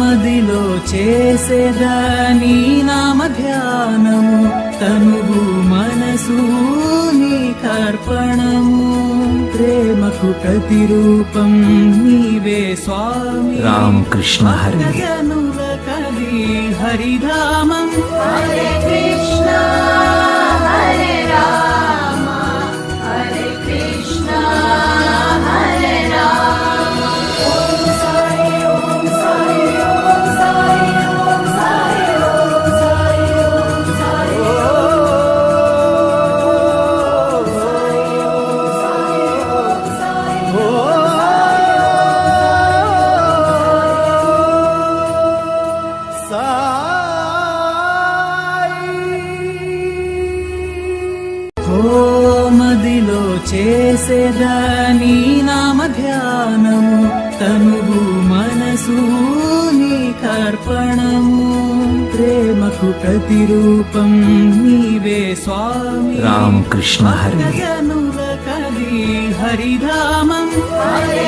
మదిలో చేసేదాని నామ ధ్యానము తనువు మనసు నీకర్పణము ప్రేమకు ప్రతిరూపం నీవే స్వామి రామకృష్ణ హరి జనుల కది హరిధామం హరే కృష్ణ హరే రామ హరే కృష్ణ హరే రామ ఓం సాయి ఓం సాయి ఓం సాయి ఓం సాయి ఓం సాయి ఓం సాయి ఓం సాయి మదిలో చేసేదాని నామ ధ్యానము తనువు మనసు నీకర్పణము ప్రేమకు ప్రతిరూపం నీవే స్వామి రామకృష్ణ హరి జనుల కది హరిధామం హరే